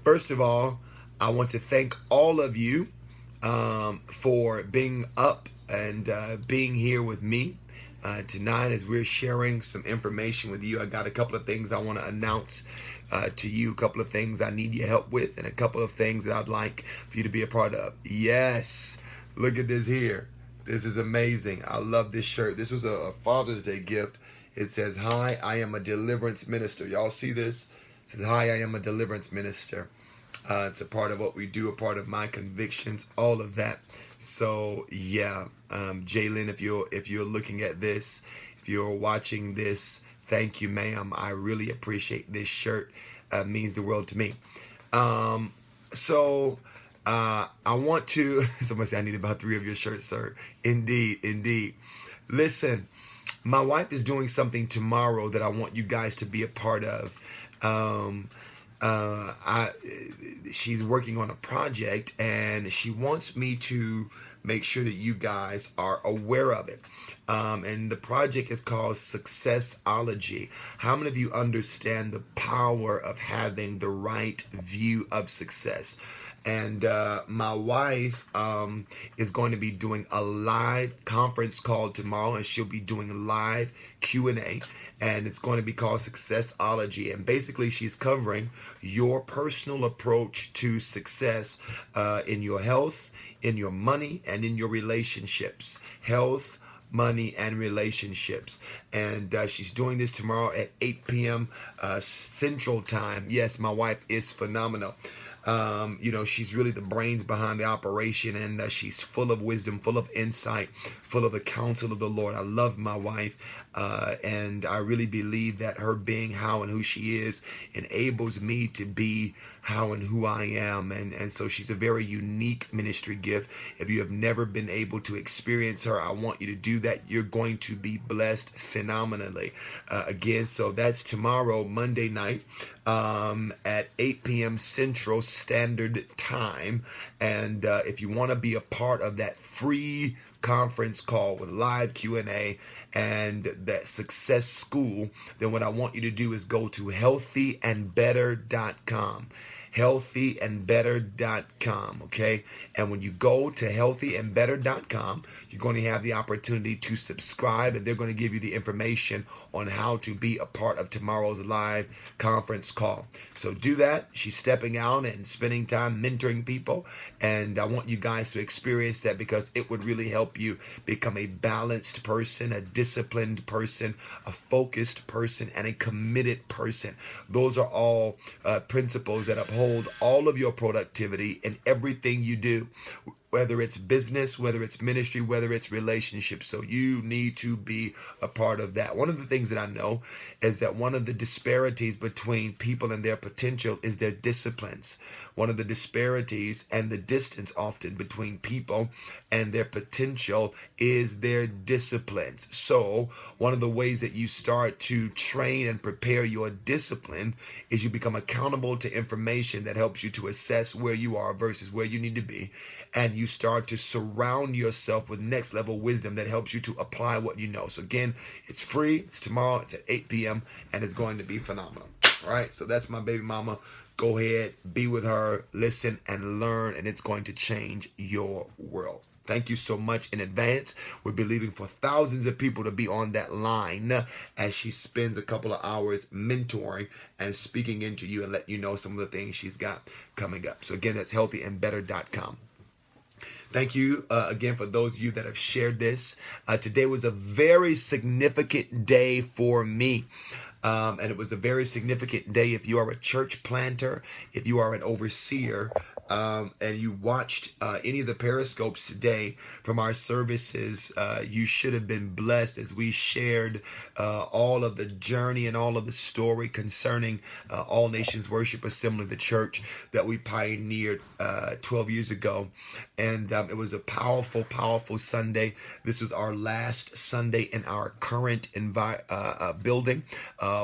First of all, I want to thank all of you for being up and being here with me tonight as we're sharing some information with you. I got a couple of things I want to announce to you, a couple of things I need your help with, and a couple of things that I'd like for you to be a part of. Yes, look at this here. This is amazing. I love this shirt. This was a Father's Day gift. It says, "Hi, I am a deliverance minister." Y'all see this? It says, "Hi, I am a deliverance minister." It's a part of what we do, a part of my convictions, all of that. So yeah, Jalen, if you're looking at this, if you're watching this, thank you, ma'am. I really appreciate this shirt. Means the world to me. So I want to. Somebody say I need about 3 of your shirts, sir. Indeed, indeed. Listen, my wife is doing something tomorrow that I want you guys to be a part of. She's working on a project and she wants me to make sure that you guys are aware of it. And the project is called Successology. How many of you understand the power of having the right view of success? And my wife is going to be doing a live conference call tomorrow, and she'll be doing live Q&A, and it's going to be called Successology. And basically, she's covering your personal approach to success in your health, in your money, and in your relationships. Health, money, and relationships. And she's doing this tomorrow at 8 p.m. Central Time. Yes, my wife is phenomenal. She's really the brains behind the operation, and she's full of wisdom, full of insight, full of the counsel of the Lord. I love my wife, and I really believe that her being how and who she is enables me to be how and who I am. And so she's a very unique ministry gift. If you have never been able to experience her, I want you to do that. You're going to be blessed phenomenally. Again, so that's tomorrow, Monday night, at 8 p.m. Central Standard Time. And if you want to be a part of that free conference call with live Q&A and that success school, then what I want you to do is go to healthyandbetter.com. healthyandbetter.com. Okay. And when you go to healthyandbetter.com, you're going to have the opportunity to subscribe, and they're going to give you the information on how to be a part of tomorrow's live conference call. So do that. She's stepping out and spending time mentoring people. And I want you guys to experience that because it would really help you become a balanced person, a disciplined person, a focused person, and a committed person. Those are all principles that uphold all of your productivity in everything you do, whether it's business, whether it's ministry, whether it's relationships. So you need to be a part of that. One of the things that I know is that one of the disparities between people and their potential is their disciplines. One of the disparities and the distance often between people and their potential is their disciplines. So one of the ways that you start to train and prepare your discipline is you become accountable to information that helps you to assess where you are versus where you need to be. And you start to surround yourself with next level wisdom that helps you to apply what you know. So again, it's free. It's tomorrow. It's at 8 p.m. and it's going to be phenomenal. All right. So that's my baby mama. Go ahead, be with her, listen and learn, and it's going to change your world. Thank you so much in advance. We're believing for thousands of people to be on that line as she spends a couple of hours mentoring and speaking into you and letting you know some of the things she's got coming up. So again, that's healthyandbetter.com. Thank you again for those of you that have shared this. Today was a very significant day for me. And it was a very significant day if you are a church planter, if you are an overseer, and you watched any of the periscopes today from our services, you should have been blessed as we shared all of the journey and all of the story concerning All Nations Worship Assembly, the church that we pioneered 12 years ago. And it was a powerful, powerful Sunday. This was our last Sunday in our current building.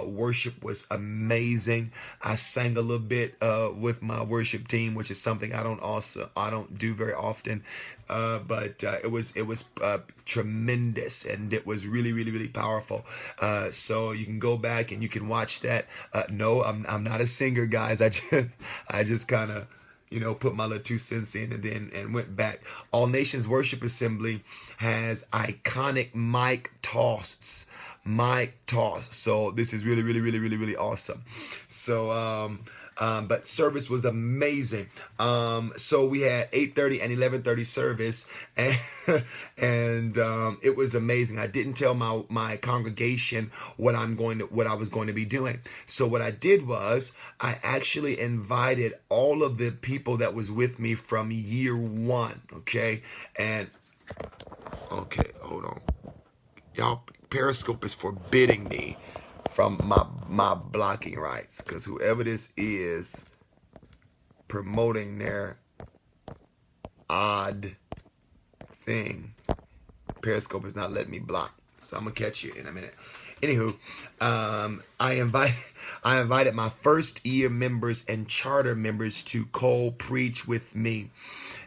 Worship was amazing. I sang a little bit with my worship team, which is something something I don't do very often, but it was tremendous, and it was really, really, really powerful. So you can go back and you can watch that. No, I'm not a singer, guys. I just kind of, put my little 2 cents in and went back. All Nations Worship Assembly has iconic mic toss. So this is really, really, really, really, really awesome. So, but service was amazing. So we had 8:30 and 11:30 service, and it was amazing. I didn't tell my congregation what I was going to be doing. So what I did was I actually invited all of the people that was with me from year one. Okay, hold on, y'all. Periscope is forbidding me from my blocking rights, because whoever this is promoting their odd thing, Periscope is not letting me block. So I'm gonna catch you in a minute. Anywho, I invited my first year members and charter members to co-preach with me.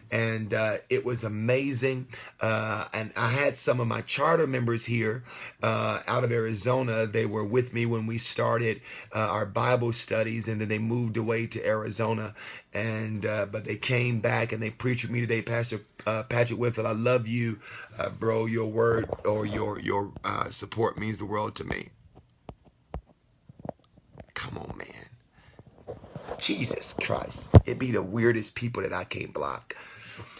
And it was amazing. And I had some of my charter members here out of Arizona. They were with me when we started our Bible studies, and then they moved away to Arizona. And but they came back and they preached with me today. Pastor Patrick Whitfield, I love you, bro. Your word or your support means the world to me. Come on, man. Jesus Christ. It'd be the weirdest people that I can't block.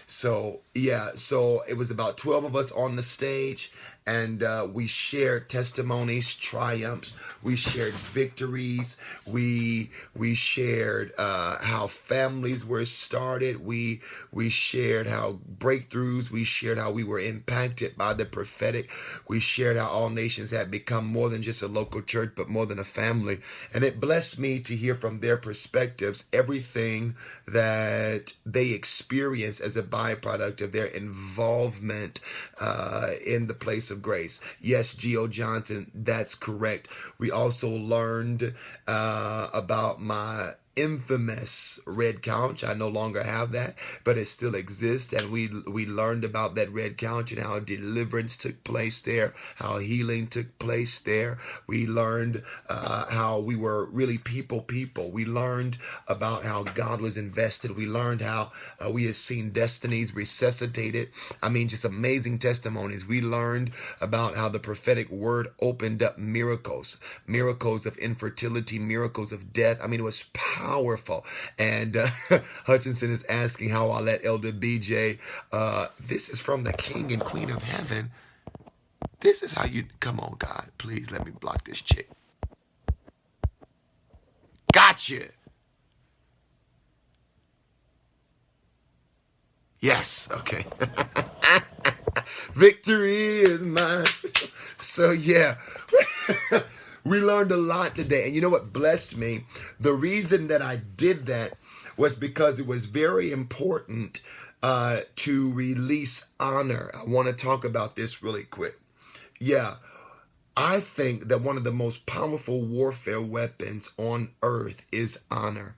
So, yeah, so it was about 12 of us on the stage, and we shared testimonies, triumphs. We shared victories. We shared how families were started. We shared how breakthroughs. We shared how we were impacted by the prophetic. We shared how All Nations had become more than just a local church, but more than a family. And it blessed me to hear from their perspectives everything that they experienced as a byproduct of their involvement in the place of grace. Yes, Geo Johnson, that's correct. We also learned about my infamous red couch. I no longer have that, but it still exists, and we learned about that red couch and how deliverance took place there, how healing took place there. We learned how we were really people. We learned about how God was invested. We learned how we had seen destinies resuscitated. I mean, just amazing testimonies. We learned about how the prophetic word opened up miracles of infertility, miracles of death. I mean, it was powerful. And Hutchinson is asking how I let Elder BJ. This is from the King and Queen of Heaven. This is how you... Come on, God. Please let me block this chick. Gotcha. Yes. Okay. Victory is mine. So, yeah. We learned a lot today. And you know what blessed me? The reason that I did that was because it was very important to release honor. I want to talk about this really quick. Yeah, I think that one of the most powerful warfare weapons on earth is honor.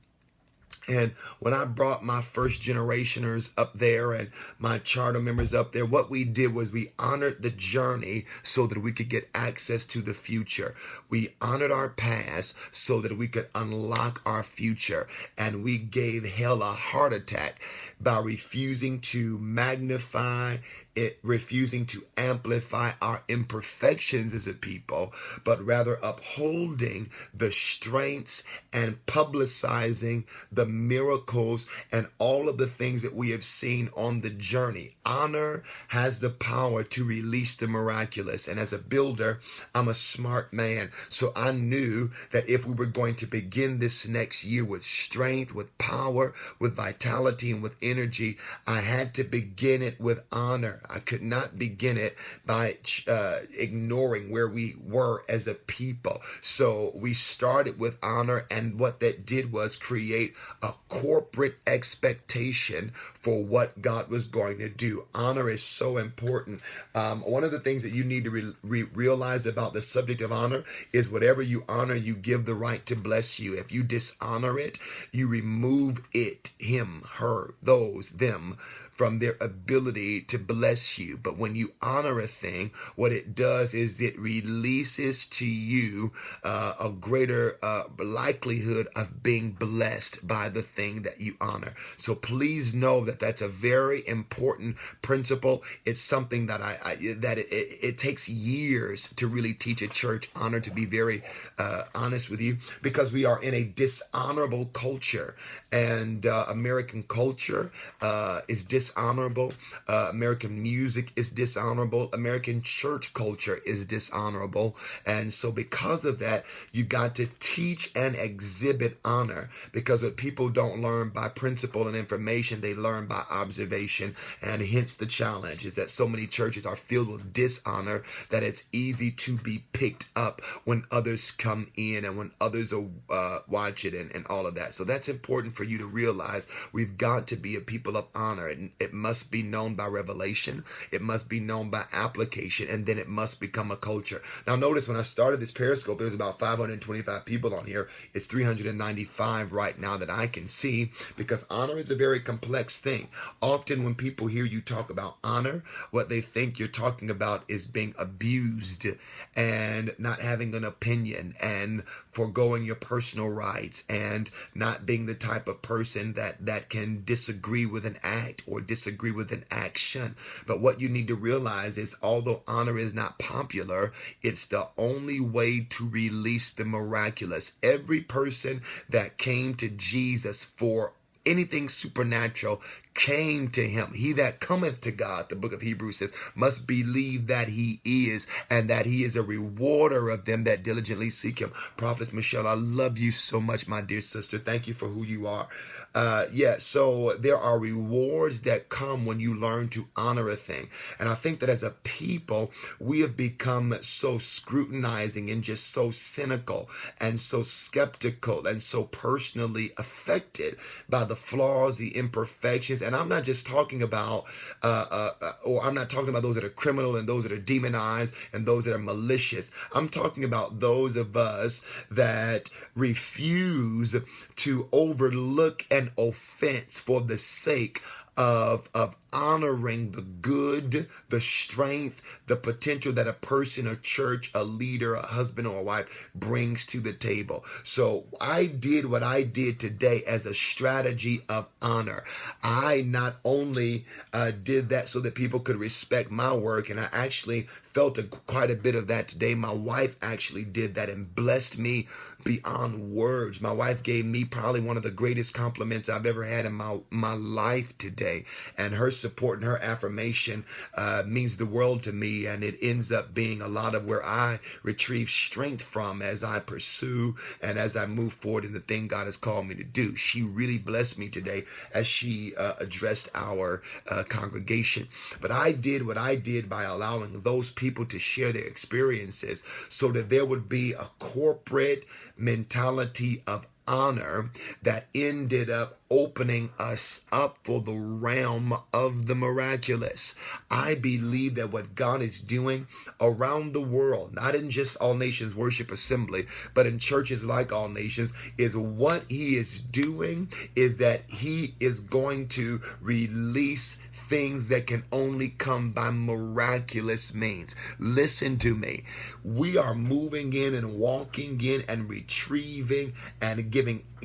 And when I brought my first generationers up there and my charter members up there, what we did was we honored the journey so that we could get access to the future. We honored our past so that we could unlock our future. And we gave hell a heart attack by refusing to magnify it, refusing to amplify our imperfections as a people, but rather upholding the strengths and publicizing the miracles and all of the things that we have seen on the journey. Honor has the power to release the miraculous. And as a builder, I'm a smart man. So I knew that if we were going to begin this next year with strength, with power, with vitality, and with energy, I had to begin it with honor. I could not begin it by ignoring where we were as a people. So we started with honor, and what that did was create a corporate expectation for what God was going to do. Honor is so important. One of the things that you need to realize about the subject of honor is whatever you honor, you give the right to bless you. If you dishonor it, you remove it, him, her, those, them, from their ability to bless you. But when you honor a thing, what it does is it releases to you a greater likelihood of being blessed by the thing that you honor. So please know that that's a very important principle. It's something that it takes years to really teach a church honor, to be very honest with you, because we are in a dishonorable culture, and American culture is dishonorable. American music is dishonorable. American church culture is dishonorable. And so because of that, you got to teach and exhibit honor, because what people don't learn by principle and information, they learn by observation. And hence the challenge is that so many churches are filled with dishonor that it's easy to be picked up when others come in and when others are watch it and all of that. So that's important for you to realize. We've got to be a people of honor, and it must be known by revelation, it must be known by application, and then it must become a culture. Now notice when I started this Periscope, there was about 525 people on here. It's 395 right now that I can see, because honor is a very complex thing. Often when people hear you talk about honor, what they think you're talking about is being abused and not having an opinion and foregoing your personal rights and not being the type of person that can disagree with an act or disagree with an action. But what you need to realize is, although honor is not popular, it's the only way to release the miraculous. Every person that came to Jesus for anything supernatural came to him. He that cometh to God, the book of Hebrews says, must believe that he is, and that he is a rewarder of them that diligently seek him. Prophetess Michelle, I love you so much, my dear sister. Thank you for who you are. So there are rewards that come when you learn to honor a thing. And I think that as a people, we have become so scrutinizing and just so cynical and so skeptical and so personally affected by the flaws, the imperfections. And I'm not just talking about, or I'm not talking about those that are criminal and those that are demonized and those that are malicious. I'm talking about those of us that refuse to overlook an offense for the sake of honoring the good, the strength, the potential that a person, a church, a leader, a husband or a wife brings to the table. So I did what I did today as a strategy of honor. I not only did that so that people could respect my work, and I actually felt quite a bit of that today. My wife actually did that and blessed me beyond words. My wife gave me probably one of the greatest compliments I've ever had in my life today. And her support and her affirmation means the world to me. And it ends up being a lot of where I retrieve strength from as I pursue and as I move forward in the thing God has called me to do. She really blessed me today as she addressed our congregation. But I did what I did by allowing those people to share their experiences so that there would be a corporate mentality of honor that ended up opening us up for the realm of the miraculous. I believe that what God is doing around the world, not in just All Nations Worship Assembly, but in churches like All Nations, is what he is doing is that he is going to release things that can only come by miraculous means. Listen to me. We are moving in and walking in and retrieving and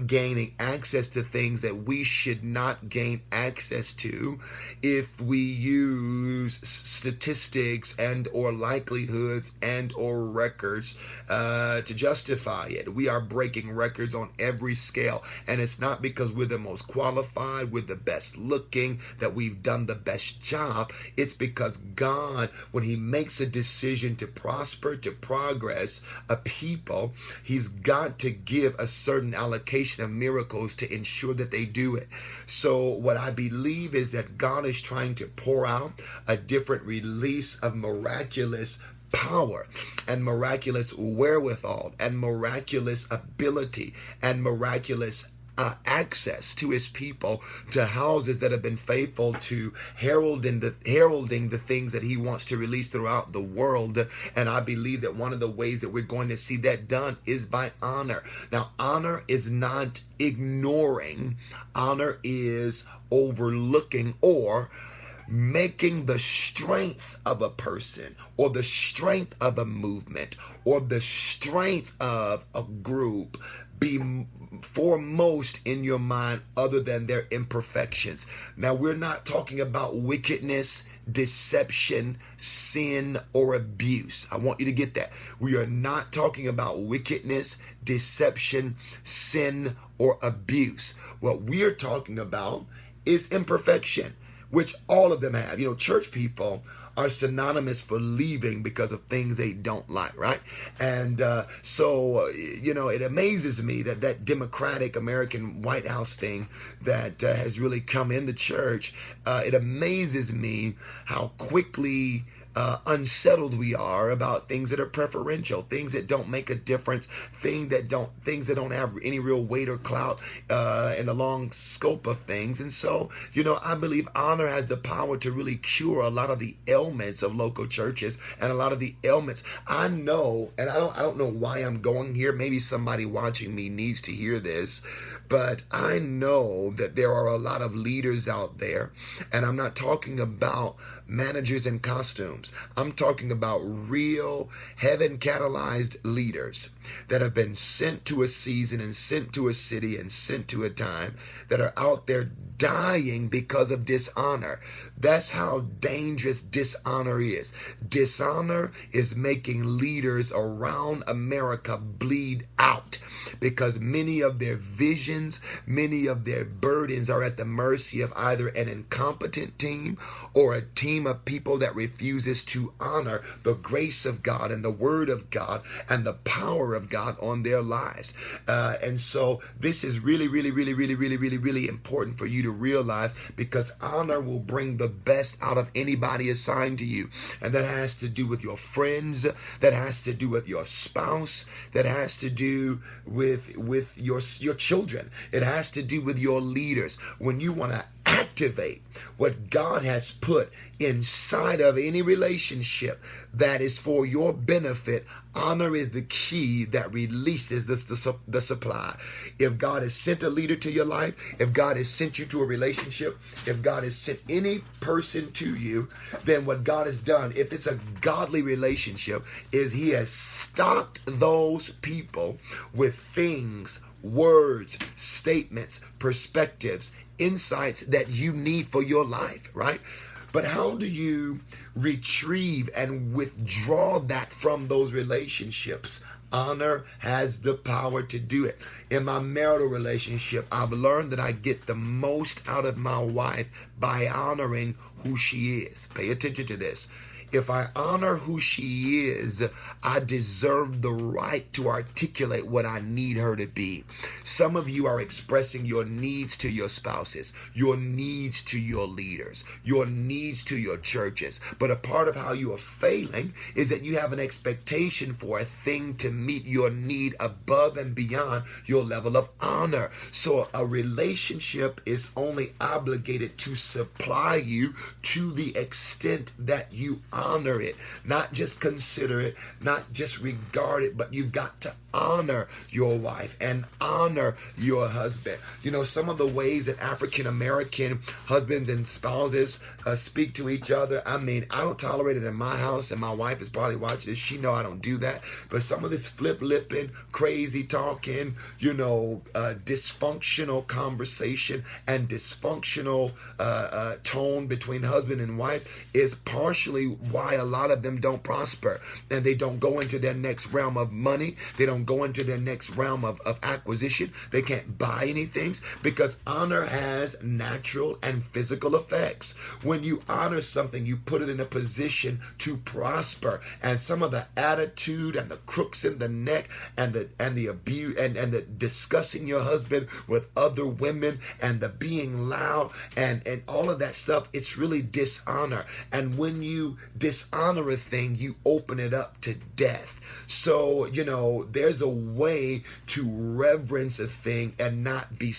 gaining access to things that we should not gain access to if we use statistics and or likelihoods and or records to justify it. We are breaking records on every scale, and it's not because we're the most qualified, we're the best looking, that we've done the best job. It's because God, when he makes a decision to prosper, to progress a people, he's got to give a certain allocation manifestation of miracles to ensure that they do it. So what I believe is that God is trying to pour out a different release of miraculous power and miraculous wherewithal and miraculous ability and miraculous access to his people, to houses that have been faithful to heralding the things that he wants to release throughout the world. And I believe that one of the ways that we're going to see that done is by honor. Now, honor is not ignoring. Honor is overlooking or making the strength of a person or the strength of a movement or the strength of a group be foremost in your mind other than their imperfections. Now, we're not talking about wickedness, deception, sin, or abuse. I want you to get that. We are not talking about wickedness, deception, sin, or abuse. What we are talking about is imperfection, which all of them have. You know, church people are synonymous for leaving because of things they don't like, right? And so, it amazes me that Democratic American White House thing that has really come in the church, it amazes me how quickly unsettled we are about things that are preferential, things that don't make a difference, things that don't have any real weight or clout in the long scope of things. And so, I believe honor has the power to really cure a lot of the ailments of local churches and a lot of the ailments. I know, and I don't know why I'm going here. Maybe somebody watching me needs to hear this, but I know that there are a lot of leaders out there, and I'm not talking about managers in costumes. I'm talking about real heaven catalyzed leaders that have been sent to a season and sent to a city and sent to a time, that are out there dying because of dishonor. That's how dangerous dishonor is. Dishonor is making leaders around America bleed out because many of their visions, many of their burdens are at the mercy of either an incompetent team or a team of people that refuses to honor the grace of God and the word of God and the power of God on their lives. And so this is really, really, really, really, really, really, really important for you to realize, because honor will bring the best out of anybody assigned to you. And that has to do with your friends, that has to do with your spouse, that has to do with your children. It has to do with your leaders. When you want to activate what God has put inside of any relationship that is for your benefit, honor is the key that releases the supply. If God has sent a leader to your life, if God has sent you to a relationship, if God has sent any person to you, then what God has done, if it's a godly relationship, is he has stocked those people with things, words, statements, perspectives, insights that you need for your life, right? But how do you retrieve and withdraw that from those relationships? Honor has the power to do it. In my marital relationship, I've learned that I get the most out of my wife by honoring who she is. Pay attention to this. If I honor who she is, I deserve the right to articulate what I need her to be. Some of you are expressing your needs to your spouses, your needs to your leaders, your needs to your churches. But a part of how you are failing is that you have an expectation for a thing to meet your need above and beyond your level of honor. So a relationship is only obligated to supply you to the extent that you honor it, not just consider it, not just regard it, but you've got to honor your wife and honor your husband. You know, some of the ways that African American husbands and spouses speak to each other, I mean, I don't tolerate it in my house, and my wife is probably watching this. She know I don't do that. But some of this flip-lipping, crazy talking, dysfunctional conversation and dysfunctional tone between husband and wife is partially why a lot of them don't prosper, and they don't go into their next realm of money. They don't go into their next realm of acquisition. They can't buy anything, because honor has natural and physical effects. When you honor something, you put it in a position to prosper. And some of the attitude and the crooks in the neck and the abuse and the discussing your husband with other women and the being loud and all of that stuff, it's really dishonor. And when you dishonor a thing, you open it up to death. So, there's a way to reverence a thing and not be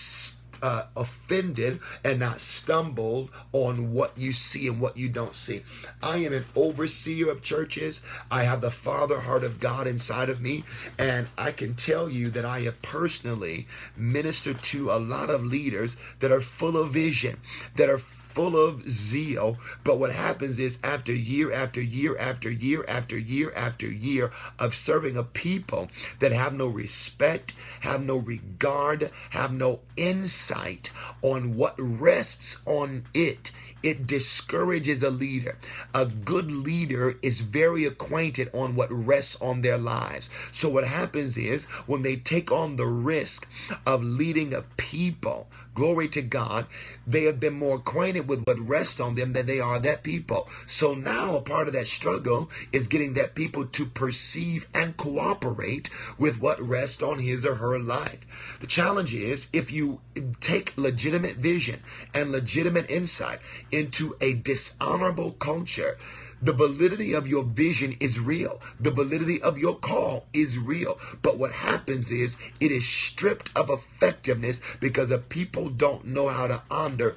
offended and not stumbled on what you see and what you don't see. I am an overseer of churches. I have the Father heart of God inside of me, and I can tell you that I have personally ministered to a lot of leaders that are full of vision, that are full of zeal. But what happens is, after year after year after year after year after year of serving a people that have no respect, have no regard, have no insight on what rests on it, it discourages a leader. A good leader is very acquainted on what rests on their lives. So what happens is, when they take on the risk of leading a people, glory to God, they have been more acquainted with what rests on them than they are that people. So now a part of that struggle is getting that people to perceive and cooperate with what rests on his or her life. The challenge is, if you take legitimate vision and legitimate insight into a dishonorable culture, the validity of your vision is real. The validity of your call is real. But what happens is, it is stripped of effectiveness because of people don't know how to honor,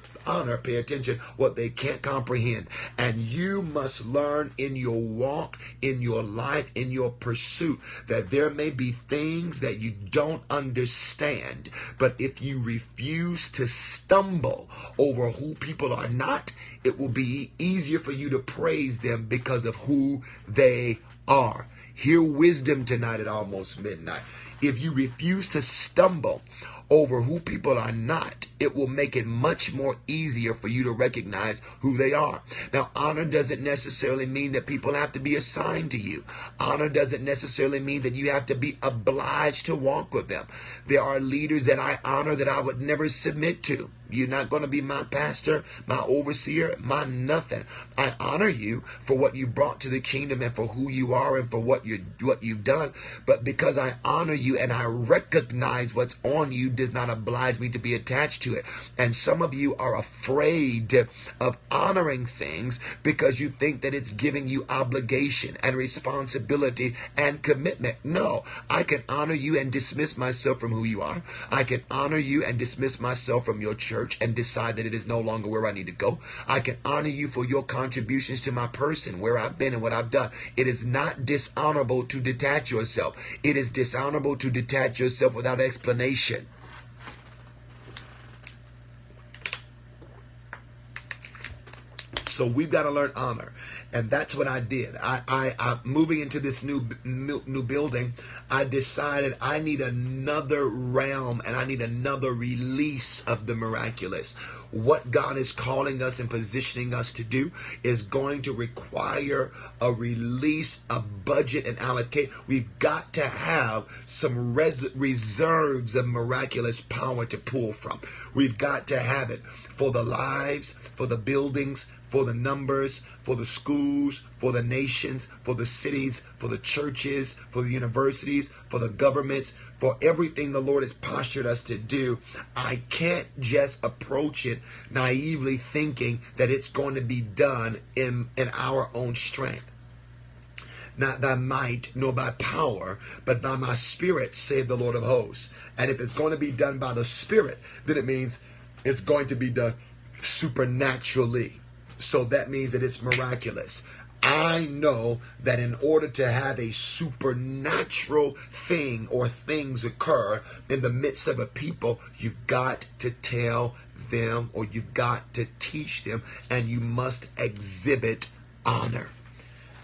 pay attention, what they can't comprehend. And you must learn in your walk, in your life, in your pursuit, that there may be things that you don't understand. But if you refuse to stumble over who people are not, it will be easier for you to praise them because of who they are. Hear wisdom tonight at almost midnight. If you refuse to stumble over who people are not, it will make it much more easier for you to recognize who they are. Now, honor doesn't necessarily mean that people have to be assigned to you. Honor doesn't necessarily mean that you have to be obliged to walk with them. There are leaders that I honor that I would never submit to. You're not going to be my pastor, my overseer, my nothing. I honor you for what you brought to the kingdom and for who you are and for what you've done. But because I honor you and I recognize what's on you, does not oblige me to be attached to it. And some of you are afraid of honoring things because you think that it's giving you obligation and responsibility and commitment. No, I can honor you and dismiss myself from who you are. I can honor you and dismiss myself from your church and decide that it is no longer where I need to go. I can honor you for your contributions to my person, where I've been and what I've done. It is not dishonorable to detach yourself. It is dishonorable to detach yourself without explanation. So we've got to learn honor. And that's what I did. I moving into this new building, I decided I need another realm and I need another release of the miraculous. What God is calling us and positioning us to do is going to require a release, a budget, and allocate. We've got to have some reserves of miraculous power to pull from. We've got to have it for the lives, for the buildings, for the numbers, for the schools, for the nations, for the cities, for the churches, for the universities, for the governments, for everything the Lord has postured us to do. I can't just approach it naively thinking that it's going to be done in our own strength. Not by might, nor by power, but by my spirit, save the Lord of hosts. And if it's going to be done by the Spirit, then it means it's going to be done supernaturally. So that means that it's miraculous. I know that in order to have a supernatural thing or things occur in the midst of a people, you've got to tell them, or you've got to teach them, and you must exhibit honor.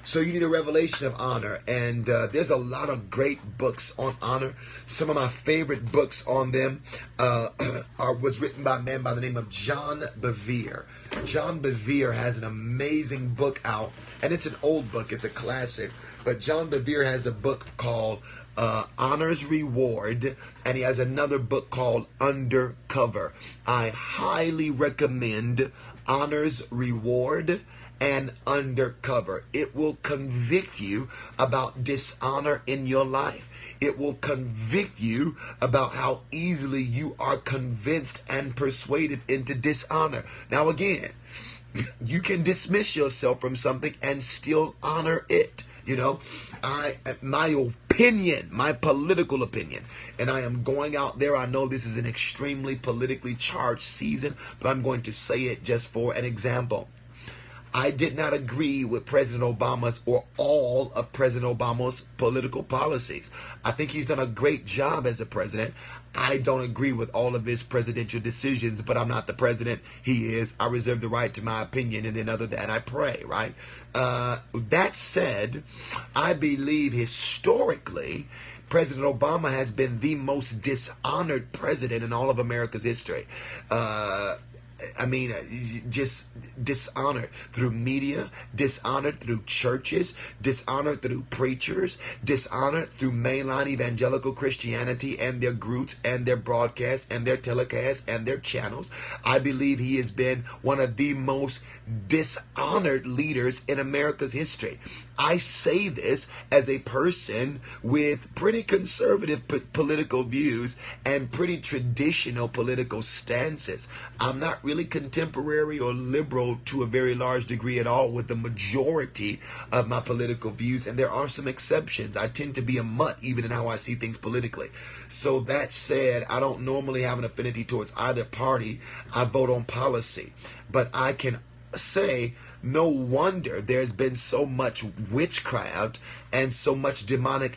So you need a revelation of honor, and there's a lot of great books on honor. Some of my favorite books on them was written by a man by the name of John Bevere. John Bevere has an amazing book out, and it's an old book, it's a classic, but John Bevere has a book called Honor's Reward, and he has another book called Undercover. I highly recommend Honor's Reward and Undercover. It will convict you about dishonor in your life. It will convict you about how easily you are convinced and persuaded into dishonor. Now again, you can dismiss yourself from something and still honor it. You know, my opinion, my political opinion, and I am going out there. I know this is an extremely politically charged season, but I'm going to say it just for an example. I did not agree with President Obama's or all of President Obama's political policies. I think he's done a great job as a president. I don't agree with all of his presidential decisions, but I'm not the president. He is. I reserve the right to my opinion, and then other than that, I pray, right? That said, I believe historically, President Obama has been the most dishonored president in all of America's history. Just dishonored through media, dishonored through churches, dishonored through preachers, dishonored through mainline evangelical Christianity and their groups and their broadcasts and their telecasts and their channels. I believe he has been one of the most dishonored leaders in America's history. I say this as a person with pretty conservative political views and pretty traditional political stances. I'm not really contemporary or liberal to a very large degree at all with the majority of my political views, and there are some exceptions. I tend to be a mutt even in how I see things politically. So that said, I don't normally have an affinity towards either party. I vote on policy, but I can say no wonder there's been so much witchcraft and so much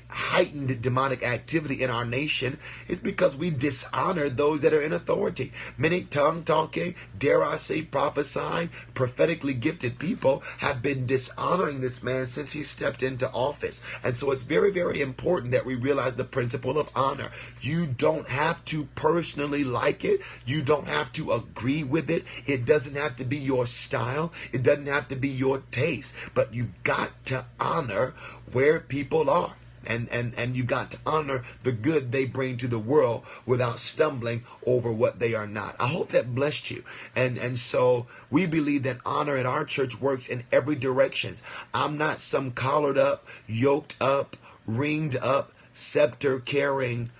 heightened demonic activity in our nation is because we dishonor those that are in authority. Many tongue-talking, dare I say prophesying, prophetically gifted people have been dishonoring this man since he stepped into office. And so it's very, very important that we realize the principle of honor. You don't have to personally like it. You don't have to agree with it. It doesn't have to be your style. It doesn't have to be your taste. But you've got to honor where people are. And you got to honor the good they bring to the world without stumbling over what they are not. I hope that blessed you. And so we believe that honor at our church works in every direction. I'm not some collared up, yoked up, ringed up, scepter carrying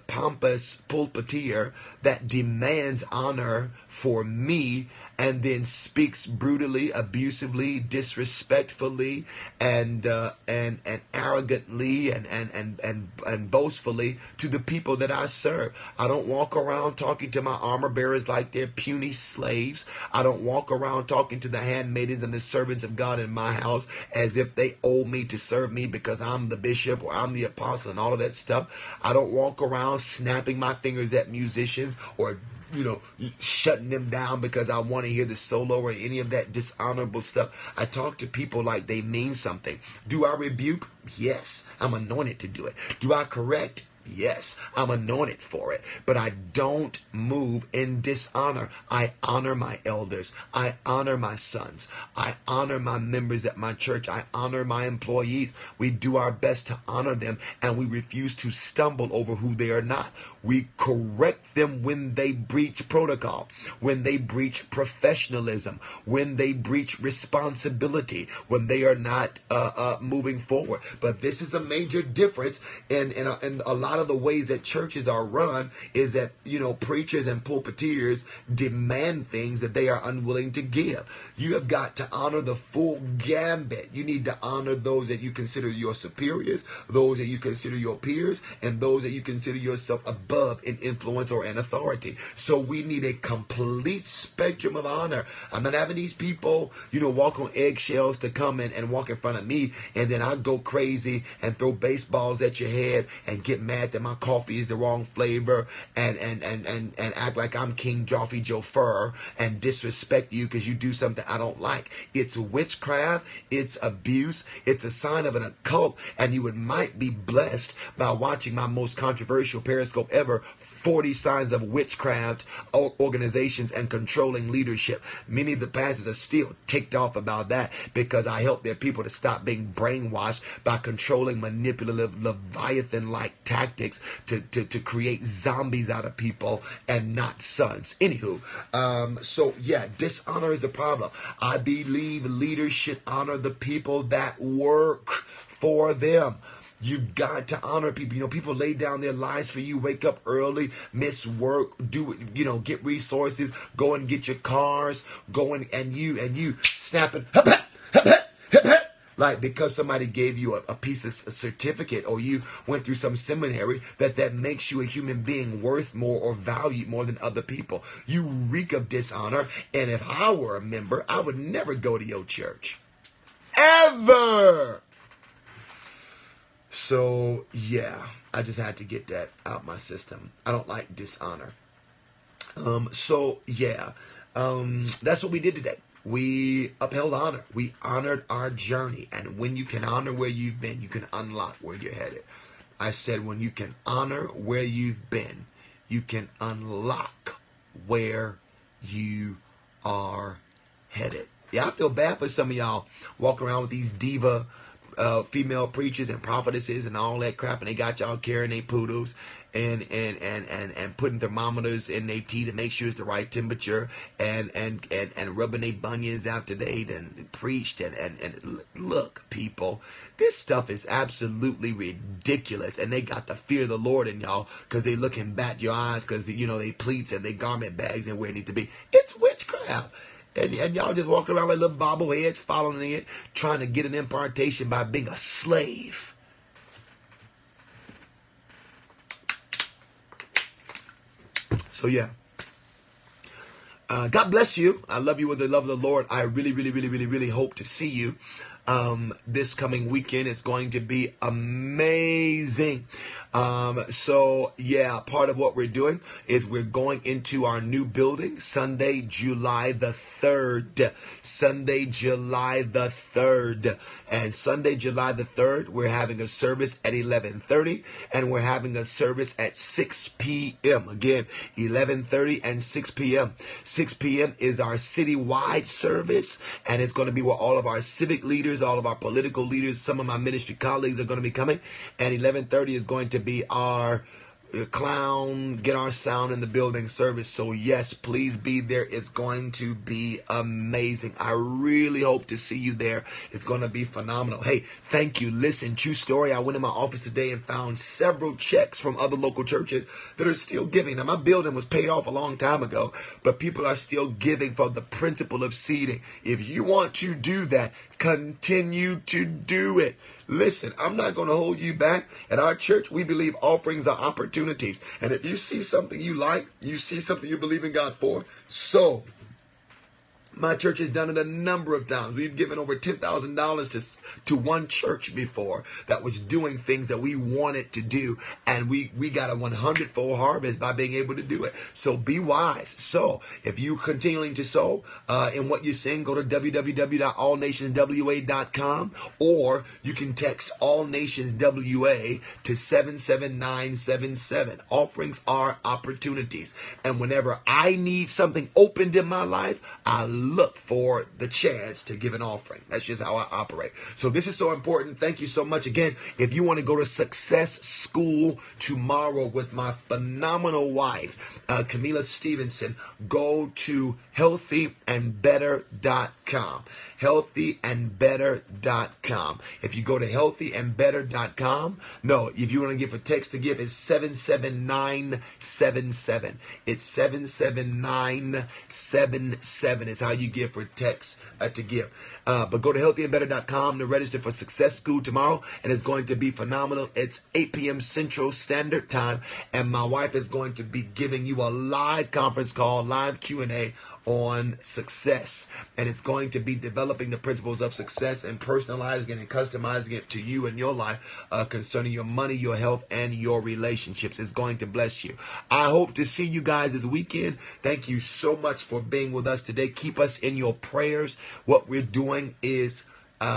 pompous pulpiteer that demands honor for me and then speaks brutally, abusively, disrespectfully, and arrogantly and boastfully to the people that I serve. I don't walk around talking to my armor bearers like they're puny slaves. I don't walk around talking to the handmaidens and the servants of God in my house as if they owe me to serve me because I'm the bishop or I'm the apostle and all of that stuff. I don't walk around snapping my fingers at musicians or shutting them down because I want to hear the solo or any of that dishonorable stuff. I talk to people like they mean something. Do I rebuke? Yes, I'm anointed to do it. Do I correct? Yes, I'm anointed for it, but I don't move in dishonor. I honor my elders. I honor my sons. I honor my members at my church. I honor my employees. We do our best to honor them, and we refuse to stumble over who they are not. We correct them when they breach protocol, when they breach professionalism, when they breach responsibility, when they are not moving forward. But this is a major difference in a lot of the ways that churches are run is that, preachers and pulpiteers demand things that they are unwilling to give. You have got to honor the full gambit. You need to honor those that you consider your superiors, those that you consider your peers, and those that you consider yourself above in influence or in authority. So we need a complete spectrum of honor. I'm not having these people, walk on eggshells to come in and walk in front of me, and then I go crazy and throw baseballs at your head and get mad mad that my coffee is the wrong flavor and act like I'm King Joffrey Joe Fur and disrespect you because you do something I don't like. It's witchcraft. It's abuse. It's a sign of an occult. And you might be blessed by watching my most controversial Periscope ever, 40 signs of witchcraft organizations and controlling leadership. Many of the pastors are still ticked off about that because I help their people to stop being brainwashed by controlling, manipulative, Leviathan-like tactics to create zombies out of people and not sons. Anywho, so yeah, dishonor is a problem. I believe leaders should honor the people that work for them. You've got to honor people. You know, people lay down their lives for you, wake up early, miss work, get resources, go and get your cars, and you snapping, like because somebody gave you a piece of a certificate or you went through some seminary that makes you a human being worth more or valued more than other people. You reek of dishonor. And if I were a member, I would never go to your church. Ever. So, yeah, I just had to get that out my system. I don't like dishonor. So, yeah, that's what we did today. We upheld honor. We honored our journey. And when you can honor where you've been, you can unlock where you're headed. I said when you can honor where you've been, you can unlock where you are headed. Yeah, I feel bad for some of y'all walking around with these diva female preachers and prophetesses and all that crap, and they got y'all carrying their poodles and putting thermometers in their tea to make sure it's the right temperature and rubbing their bunions after they done preached and look, people, this stuff is absolutely ridiculous, and they got the fear of the Lord in y'all because they looking bat your eyes because they pleats and they garment bags and where it need to be. It's witchcraft. And y'all just walking around like little bobbleheads, following it, trying to get an impartation by being a slave. So yeah. God bless you. I love you with the love of the Lord. I really, really, really, really, really hope to see you this coming weekend. It's going to be amazing. So yeah, part of what we're doing is we're going into our new building Sunday, July the 3rd. Sunday, July the 3rd. And Sunday, July the 3rd, we're having a service at 11:30 and we're having a service at 6 p.m. Again, 11:30 and 6 p.m. 6 p.m. is our citywide service, and it's going to be where all of our civic leaders, all of our political leaders, some of my ministry colleagues are going to be coming. And 11:30 is going to be our clown, get our sound in the building service. So yes, please be there. It's going to be amazing. I really hope to see you there. It's going to be phenomenal. Hey, thank you. Listen, true story. I went in my office today and found several checks from other local churches that are still giving. Now, my building was paid off a long time ago, but people are still giving for the principle of seeding. If you want to do that, continue to do it. Listen, I'm not going to hold you back. At our church, we believe offerings are opportunities. And if you see something you like, you see something you believe in God for, so my church has done it a number of times. We've given over $10,000 to one church before that was doing things that we wanted to do. And we got a 100-fold harvest by being able to do it. So be wise. So if you're continuing to sow in what you're seeing, go to www.allnationswa.com, or you can text All Nations WA to 77977. Offerings are opportunities. And whenever I need something opened in my life, I look for the chance to give an offering. That's just how I operate. So this is so important. Thank you so much. Again, if you want to go to Success School tomorrow with my phenomenal wife, Camila Stevenson, go to healthyandbetter.com. healthyandbetter.com. If you go to healthyandbetter.com, if you want to give a text to give, it's 77977. It's 77977 is how you you give for text to give. But go to healthyandbetter.com to register for Success School tomorrow, and it's going to be phenomenal. It's 8 p.m. Central Standard Time, and my wife is going to be giving you a live conference call, live Q&A on success, and it's going to be developing the principles of success and personalizing it and customizing it to you and your life concerning your money, your health, and your relationships. It's going to bless you. I hope to see you guys this weekend. Thank you so much for being with us today. Keep us in your prayers. What we're doing is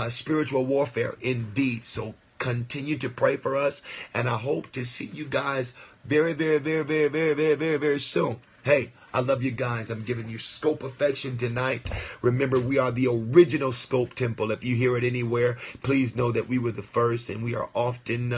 spiritual warfare indeed. So continue to pray for us, and I hope to see you guys very, very, very, very, very, very, very, very soon. Hey, I love you guys. I'm giving you Scope Affection tonight. Remember, we are the original Scope Temple. If you hear it anywhere, please know that we were the first, and we are often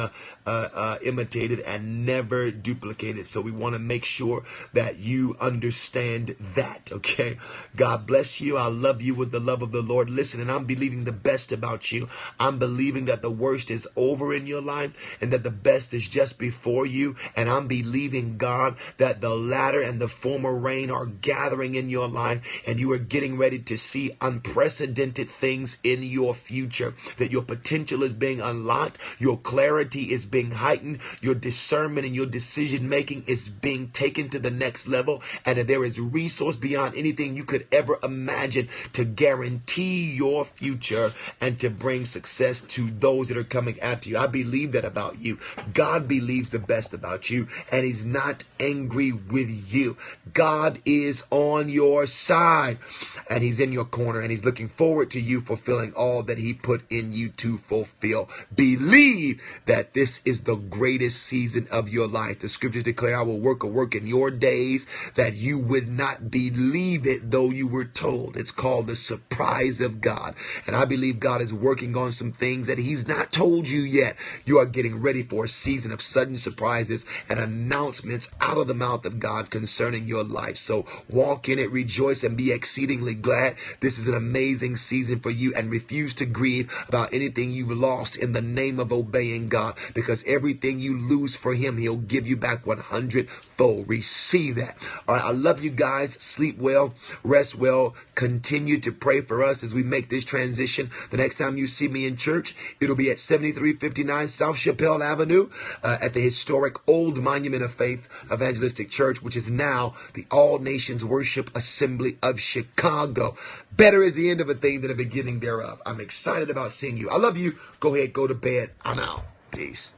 imitated and never duplicated. So we want to make sure that you understand that, okay? God bless you. I love you with the love of the Lord. Listen, and I'm believing the best about you. I'm believing that the worst is over in your life and that the best is just before you. And I'm believing, God, that the latter and the former rain are gathering in your life, and you are getting ready to see unprecedented things in your future, that your potential is being unlocked, your clarity is being heightened, your discernment and your decision making is being taken to the next level, and that there is resource beyond anything you could ever imagine to guarantee your future and to bring success to those that are coming after you. I believe that about you. God believes the best about you, and he's not angry with you. God is on your side, and he's in your corner, and he's looking forward to you fulfilling all that he put in you to fulfill. Believe that this is the greatest season of your life. The scriptures declare, I will work a work in your days that you would not believe it though you were told. It's called the surprise of God, and I believe God is working on some things that he's not told you yet. You are getting ready for a season of sudden surprises and announcements out of the mouth of God concerning your life. So walk in it, rejoice, and be exceedingly glad. This is an amazing season for you, and refuse to grieve about anything you've lost in the name of obeying God, because everything you lose for him, he'll give you back 100-fold. Receive that. All right, I love you guys. Sleep well, rest well. Continue to pray for us as we make this transition. The next time you see me in church, it'll be at 7359 South Chappelle Avenue at the historic Old Monument of Faith Evangelistic Church, which is now the All Nations Worship Assembly of Chicago. Better is the end of a thing than the beginning thereof. I'm excited about seeing you. I love you. Go ahead, go to bed. I'm out. Peace.